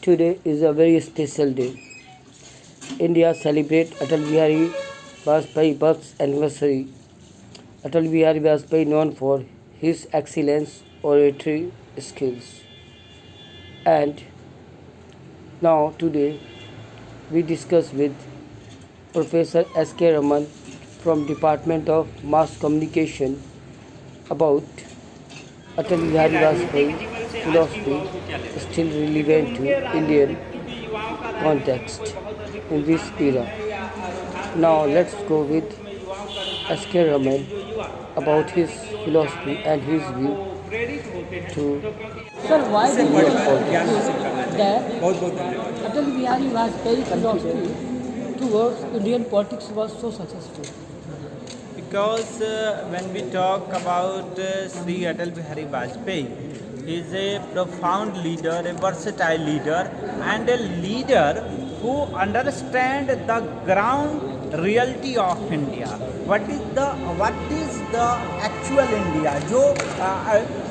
Today is a very special day. India celebrates Atal Bihari Vajpayee birth anniversary. Atal Bihari Vajpayee known for his excellence oratory skills. And now today we discuss with Professor S.K. Raman from Department of Mass Communication about Atal Bihari Vajpayee philosophy still relevant to Indian context in this era. Now let's go with S.K. Raman about his philosophy and his view to Sir, why do you Indian think politics. that Atal Bihari Vajpayee philosophy towards Indian politics was so successful? Because when we talk about Sri Atal Bihari Vajpayee, he is a profound leader, a versatile leader, and a leader who understands the ground reality of India. What is the actual India? जो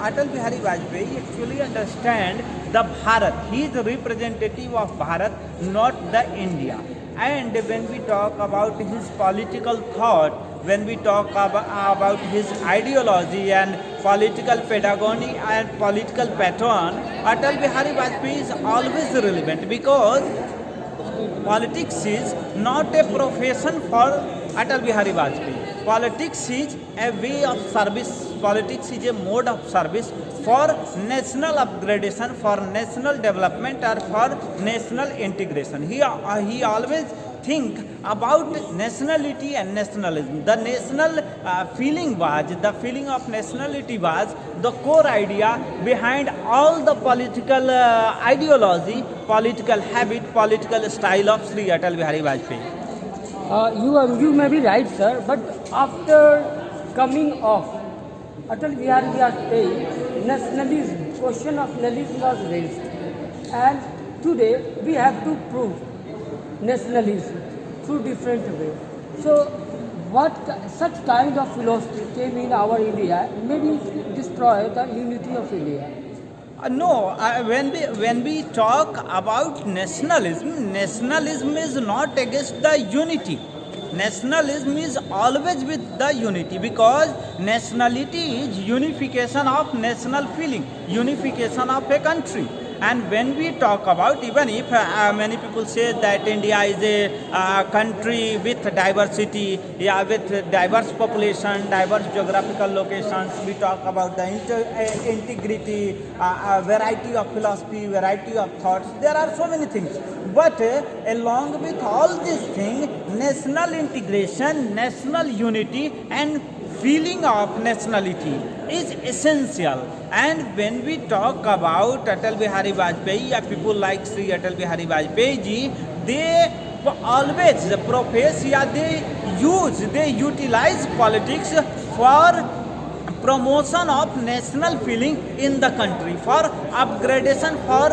Atal Bihari Vajpayee actually understand the Bharat. He is a representative of Bharat, not the India. And when we talk about his political thought, when we talk about his ideology and political pedagogy and political pattern, Atal Bihari Vajpayee is always relevant because politics is not a profession for Atal Bihari Vajpayee. Politics is a way of service. Politics is a mode of service for national upgradation, for national development, or for national integration. He always think about nationality and nationalism. The national the feeling of nationality was the core idea behind all the political ideology, political habit, political style of Sri Atal Bihari Vajpayee. You may be right, sir, but after coming of Atal Bihari Vajpayee, nationalism, question of nationalism was raised, and today we have to prove nationalism through different ways. So, what such kind of philosophy came in our India, maybe destroy the unity of India. No, when we talk about nationalism, nationalism is not against the unity. Nationalism is always with the unity because nationality is unification of national feeling, unification of a country. And when we talk about, even if many people say that India is a country with diversity, with diverse population, diverse geographical locations, we talk about the integrity, variety of philosophy, variety of thoughts. There are so many things. But along with all these things, national integration, national unity, and feeling of nationality is essential. And when we talk about Atal Bihari Vajpayee, people like Sri Atal Bihari Vajpayee ji, they always profess, they utilize politics for promotion of national feeling in the country, for upgradation, for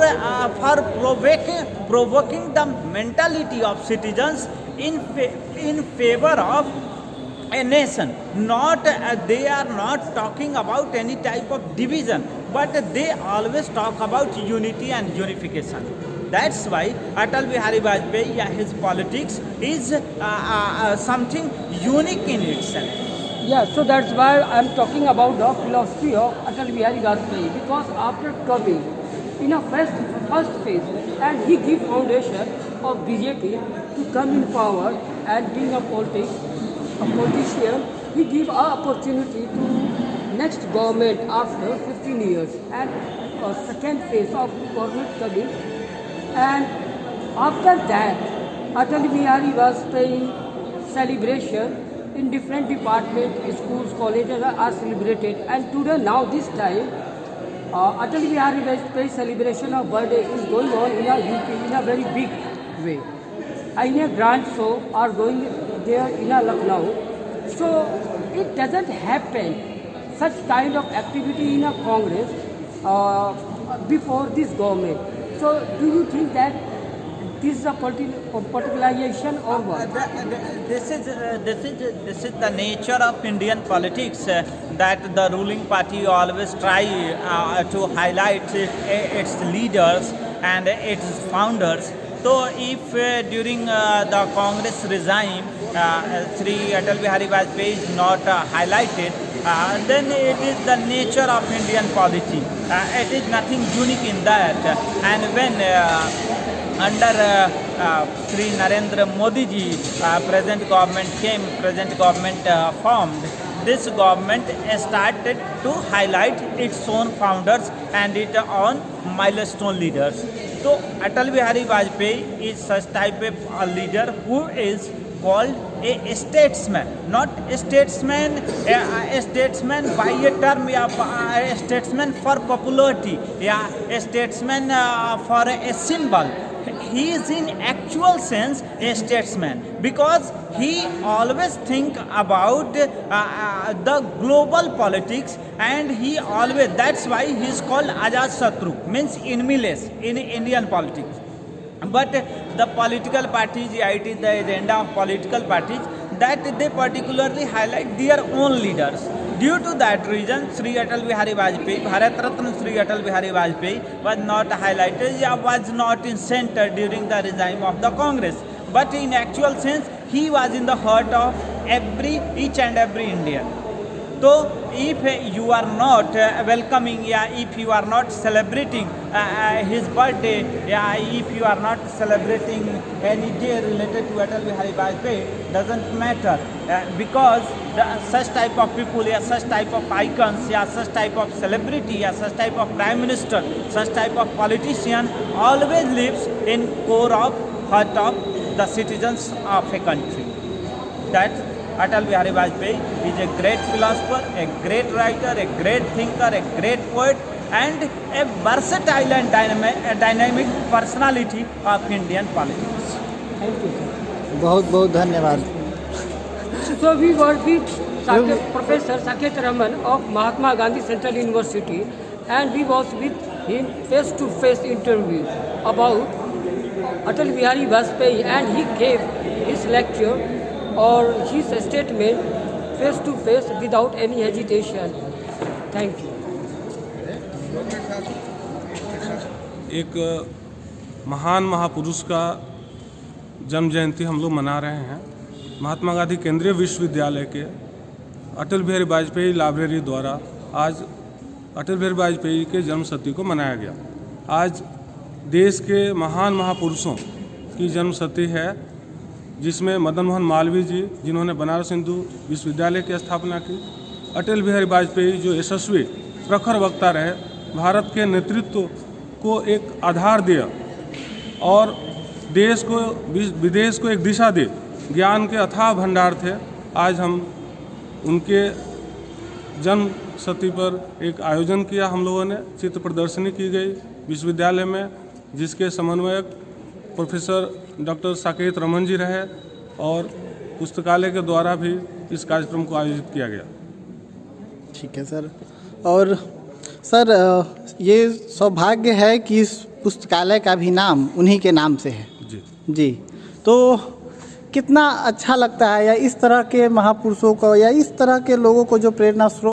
provoking the mentality of citizens in favor of a nation. Not they are not talking about any type of division, but they always talk about unity and unification. That's why Atal Bihari Vajpayee, his politics is something unique in itself. Yeah, so that's why I'm talking about the philosophy of Atal Bihari Vajpayee, because after coming in a first phase, and he give foundation of BJP to come in power and being a politician, he give a opportunity to next government after 15 years, and a second phase of government coming, and after that Atal Bihari Vajpayee celebration in different departments, schools, colleges are celebrated, and today now this time Atal Bihari Vajpayee celebration of birthday is going on in a UP in a very big way. In a grand show are going there in a Lucknow. So it doesn't happen such kind of activity in a Congress before this government. So do you think that this is a politicalization or what? This is the nature of Indian politics, that the ruling party always try to highlight its leaders and its founders. So if during the Congress regime Sri Atal Bihari Vajpayee is not highlighted, then it is the nature of Indian polity. It is nothing unique in that. And when under Sri Narendra Modi ji, present government came, present government formed, this government started to highlight its own founders and its own milestone leaders. So Atal Bihari Vajpayee is such type of a leader who is called a statesman, not a statesman by a term, a statesman for popularity, a statesman for a symbol. He is in actual sense a statesman because he always think about the global politics, and he always, that's why he is called Ajat Satru, means enemyless in Indian politics. But the political parties, it is the agenda of political parties that they particularly highlight their own leaders. Due to that reason, Sri Atal Bihari Vajpayee, Bharat Ratna Sri Atal Bihari Vajpayee was not highlighted, was not in center during the regime of the Congress. But in actual sense, he was in the heart of each and every Indian. So if you are not welcoming, if you are not celebrating his birthday, if you are not celebrating any day related to Atal Bihari Vajpayee, doesn't matter, because such type of people, such type of icons, such type of celebrity, such type of prime minister, such type of politician always lives in core of heart of the citizens of a country. That Atal Bihari Vajpayee is a great philosopher, a great writer, a great thinker, a great poet, and a versatile and dynamic personality of Indian politics. Thank you, sir. बहुत बहुत धन्यवाद। So we were with Professor Saket Raman of Mahatma Gandhi Central University, and we was with him face-to-face interview about Atal Bihari Vajpayee, and he gave his lecture or his statement face-to-face without any hesitation. Thank you. एक महान महापुरुष का जन्म जयंती हम लोग मना रहे हैं। महात्मा गांधी केंद्रीय विश्वविद्यालय के अटल बिहारी वाजपेयी लाइब्रेरी द्वारा आज अटल बिहारी वाजपेयी के जन्म शती को मनाया गया। आज देश के महान महापुरुषों की जन्म शती है, जिसमें मदन मोहन मालवीय जी, जिन्होंने बनारस हिंदू विश्वविद्यालय की स्थापना की, अटल बिहारी वाजपेयी जो यशस्वी प्रखर वक्ता रहे, भारत के नेतृत्व को एक आधार दिया और देश को विदेश को एक दिशा दे, ज्ञान के अथाह भंडार थे। आज हम उनके जन्म शती पर एक आयोजन किया, हम लोगों ने चित्र प्रदर्शनी की गई विश्वविद्यालय में, जिसके समन्वयक प्रोफेसर डॉक्टर साकेत रमन जी रहे और पुस्तकालय के द्वारा भी इस कार्यक्रम को आयोजित किया गया। ठीक है सर। और सर ये सौभाग्य है कि इस पुस्तकालय का भी नाम उन्हीं के नाम से है। जी, तो कितना अच्छा लगता है, या इस तरह के महापुरुषों को या इस तरह के लोगों को जो प्रेरणा स्रोत